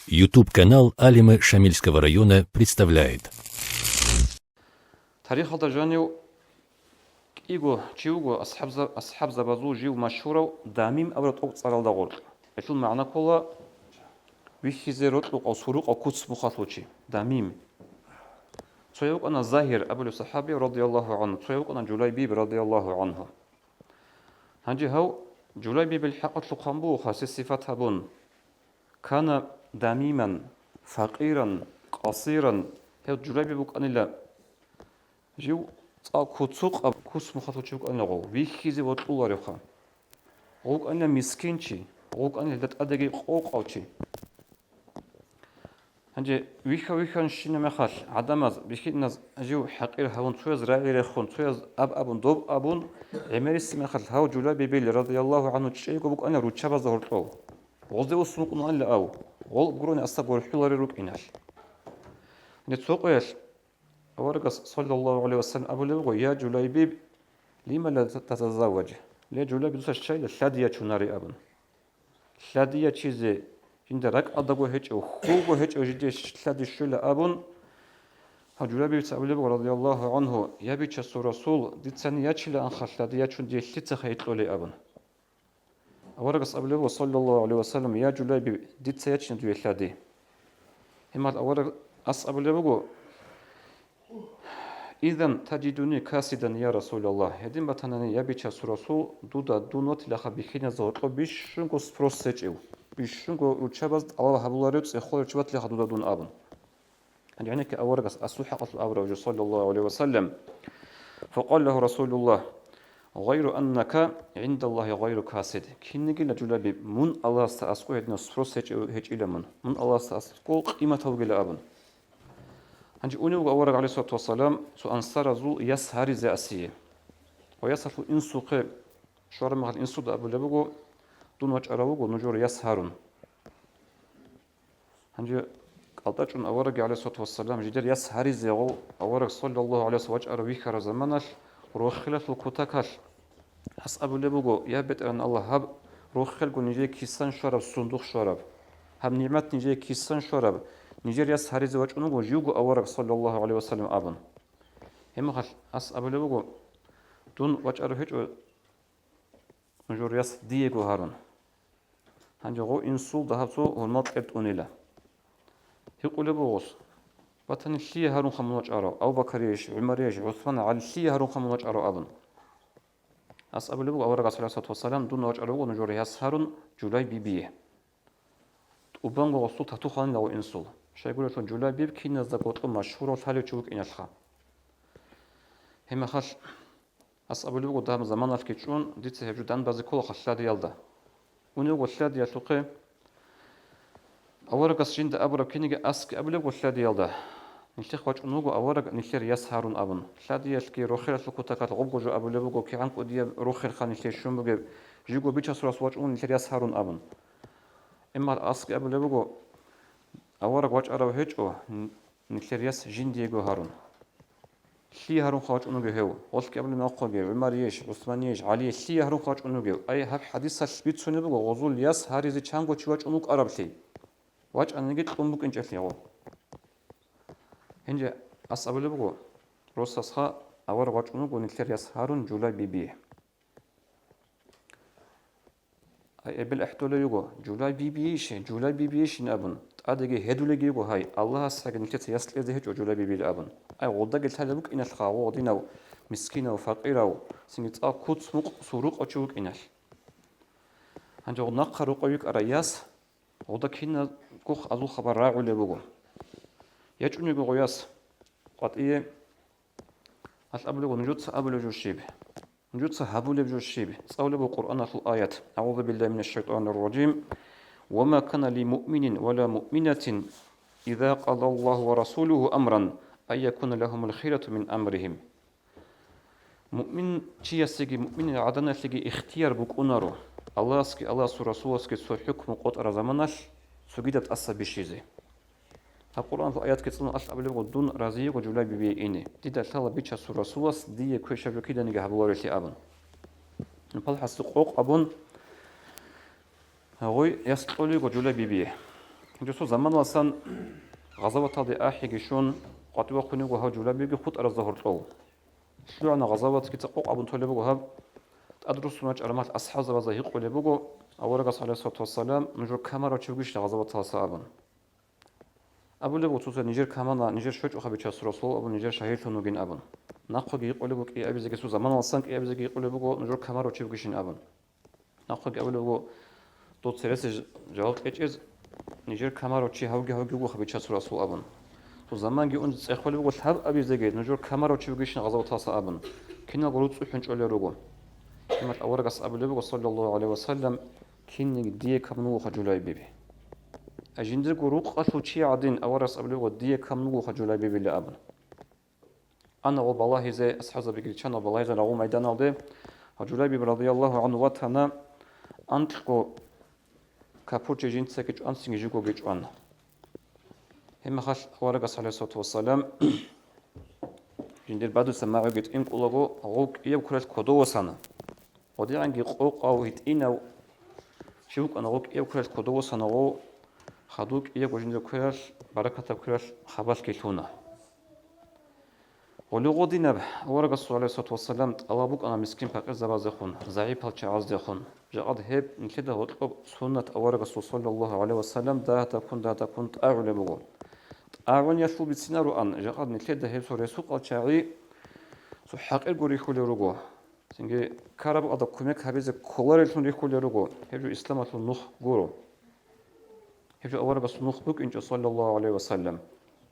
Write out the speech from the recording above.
YouTube-канал Алимы Шамильского района представляет. تاريخ الدجاني إيجو تشيوجو أصحاب زبازو جيو مشهورة داميم أول طوق صار دغول. إشون معناه كله ويخزيروت أو سروق أو كوتس مخاطوشي داميم. تشيوك أنا زاهر أبو الصحابي رضي الله عنه. تشيوك أنا جليبيب رضي الله عنه. هنجي هو جليبيب الحق تلقمبو خاص الصفات هبون. كان داميما فقيرا قصيرا. هو جليبيب أنا لا جيو كوتسوق أب كوس مخاطوشيوك أنا غو ويخزي وطولاري خا. غوك أنا مسكينشي. غوك أنا لت أدري قوق أوشي. هنجي ويخان شين مخال عدمز بيخينز جيو حقير هون تويز راعي رخون تويز أبون دوب أبون عمريس مخال هاو جلابي بيل رضي الله عنه تشيء بوك أنا روتشابا زهرتو غزي وسمك نقول لا أو غول بقولني أصلا حلاري روك إنال نتسوقيش أورقص صلى الله عليه وسلم أبو لبغو يا جلابي لما لا تتزوج ليه جلابي دوسا الشيء الشادية شناري أبن الشادية شيء عند رك أدبو هيج أو خوبو هيج أو جدي شلادي شلا أبون هجولابي تسأله رضي الله عنه يبي تشسو رسول دي تسني يشلا أن خلادي يشون دي لتس خيط لولي أبون أورقص أبله صلى الله عليه وسلم يا جولابي دي تسيتشن دي شلادي هم الأورق أصأبله بقو إذن تجدني كاسدا يا رسول الله هدين بتناني يبي تشسو رسول دودا دونوت لخا بخينا زورتو بيشنكو سبروسيتشيو بيشنكو روتشابز الله هبولاريوس يخول روتشبات لخا دودا دون أبن يعني كأورقص أصلحة الأبرج صلى الله عليه وسلم فقال له رسول الله غير أنك عند الله غير كاسد كنيجي لجلابي من الله استأسقو هدنا سبروس هج إلى من الله استأسقو قيمته إلى أبن هنجي أونيو أورق عليه الصلاة والسلام سو أنصار زو يسهر زأسية ويسهر إنسوق شوار مغل إنسود أبو لبغو دون وجه أروغو نجور يسهرون هنجي قلتاجون أورق عليه الصلاة والسلام جدير يسهر زيغو أورق صلى الله عليه وسلم أرويخر زمانش روخلة الكتاكش حس أبو لبغو يابت أن الله هب روخل قو نجي كيسان شرب صندوق شرب هب نعمت نجي كيسان شرب نجير يسهر زيغو جنوغو جيوغو أورق صلى الله عليه وسلم أبن هم خل حس أبو لبغو دون وجه أروهج نجور يس ديغو هارون هنجو إنسول دهبتو هرمات إبت أونيلا يقول بوغس بطن الشيء هارون خمونج أرو أو بكريش عمريش عثمان على الشيء هارون خمونج أرو أبن أصحاب لبو أورق صلى الله عليه وسلم دون وجه أرو ونجوري هارون جولاي بيبيه وبنغو غسول تحتو خان لو إنسول شيء يقول لك جولاي بيب كي نزدقوت مشهور وثالي تشوك إن الخا هم خش أصحاب لبو دام زمان الكيتشون ديت هجودان بعض كل خشاد يلدا ونيو خشاد يتوقع أورق الشين أبرب كنيجي أسك أبلغ وشلادي يلدا نشتخ واج أنوجو أورق نشير يسهرون أبن شلادي يشكي روخير سكوتات غبغو جو أبلغو كي عنك ودي روخير خان نشير شوم بجيب جيجو بيتشاس راس واج أون نشير يسهرون أبن إما الأسك أبلغو أورق واج أرو هيج أو نشير يس جين ديجو هارون شي هارون خواج أنوجو هو وسك قبل ناقو جيب عمريش عثمانيش علي شي هارون خواج أنوجو أي هب حديث سبيت سوني بقو غزول يس هاريزي چانگو چواج أنوج أرب شي واج أنا جيت قنبوك إنش أثنياو هنجا أصحاب لبغو روساسها أور واج أنوج ونكتر يس هارون جولاي بيبيه أي بالإحتول يجو جولاي بيبيش جولاي بيبيش نأبن أدري هدول يجو هاي الله ساق نكتر يس لذي هج جولاي بيبي الأبن أي وضع قلت هذا بوك إن الخاو ديناو مسكينة وفقيرة سنت أكوت سمق سروق أشوك إنش هنجا نقر رقيق أرياس وضع كنا كوخ أزو خبر راعو لبغو يجوني بغياس قطعية أسأبلغو نجوت أبلغ جوشيب نجوت هبو لبجوشيب صاولة بالقرآن في الآيات أعوذ بالله من الشيطان الرجيم وما كان لمؤمن ولا مؤمنة إذا قضى الله ورسوله أمرا أن يكون لهم الخيرة من أمرهم مؤمن شيء سيجي مؤمن عدنا سيجي اختيار بك أنارو الله سكي الله سورة سكي سو حكم قطر زمانش سجدت أصلا بشيزه. القرآن في آيات كتير أصلا قبل دون رازي وجولاي بيبيني. دي دلالة بيتش سورة سوس دي كل شيء كده نجاه بوريتي أبن. نقول حسق أبن هوي يسقولي وجولاي بيبيه. جسو زمان واسان غزوة هذه آخر شون قطوة خنوق وها جلابي خط على الظهر طول شلو عنا غزوة كتقوق أبو طالب وها أدرس ناج علامات أصحاب وزهيق ولبوجو أول قص عليه الصلاة والسلام نجور كاميرا تشوفيش غزوة هالصعبة أبو لبو توصل نيجر كامانا نيجر شوج أخبي تشاس رسول أبو نيجر شهيد ثنوجين أبن ناقق يقول بوك إيه أبي زكي سو زمان وصلك إيه أبي زكي يقول بوجو نجور كاميرا تشوفيشين أبن ناقق أبو لبو دوت سرس جواب إيش نيجر كاميرا تشي هوجي وخبي تشاس رسول أبن تو زمان جي أنت أخبي بوجو هب أبي زكي نجور كاميرا تشوفيشين غزوة هالصعبة أبن كنا قلوت سوحنش أولي رجو كما أول قص أبو لبو صلى الله عليه وسلم كين ديه كمنو خجولاي بيبي أجندر قروق قصو شي عدين أورس أبلغ ديه كمنو خجولاي بيبي لأبن أنا والله زي أصحاب بيجيشان والله زي لغو ميدان عليه خجولاي بيبي رضي الله عنه واتنا أنتقو كابوتش جنت سكج أنسين جيكو جيش أنا هم خش أورس عليه الصلاة والسلام جندر بعد سماعه جت إنك أولغو غوك يبكرت كدو سنة ودي عنجي قوق أو هتينا شوك أنا غوك يبكرت كدو سنة غو خدوك إياك وجند كراش بركة كراش خباش كيتونا ولغو دينا ورق الصلاة عليه الصلاة والسلام ألابوك أنا مسكين بقى زبازخون ضعيف هالشعاز دخون جاء هب نكده وطلب سنة ورق الرسول صلى الله عليه وسلم ده تكون أعلى بقول أعلى يشوف بسنارو أن جاء نكده هب سوري سوق الشعري سو حق الجوري خلي رجو سنجي كارب أدا كمك هبيز كولار الفن يخلي رجو هجو إسلام النخ جورو هجو أول بس نخ بك إنجا صلى الله عليه وسلم